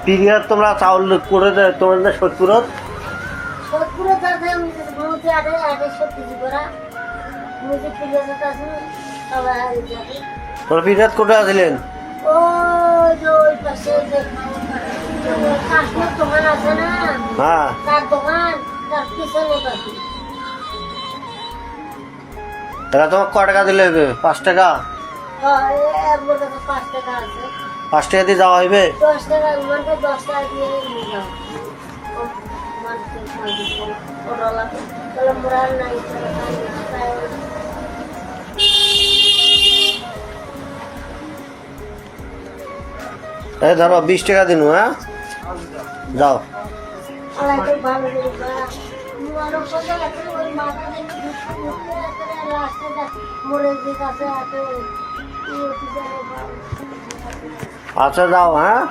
period তোমরা চাউল করে দেয় তোমার না সত্তরত তোমরা পিরিয়ড করে আসলেন হ্যাঁ তাহলে তোমার ক টাকা দিলে 5 টাকা 5 টাকা দিয়ে যাওয়া হইবে 10 টাকা 10 টাকা দিয়ে নিয়ে যাও এই ধরো 20 টাকা দিন হ্যাঁ যাও আচ্ছা যাও হ্যাঁ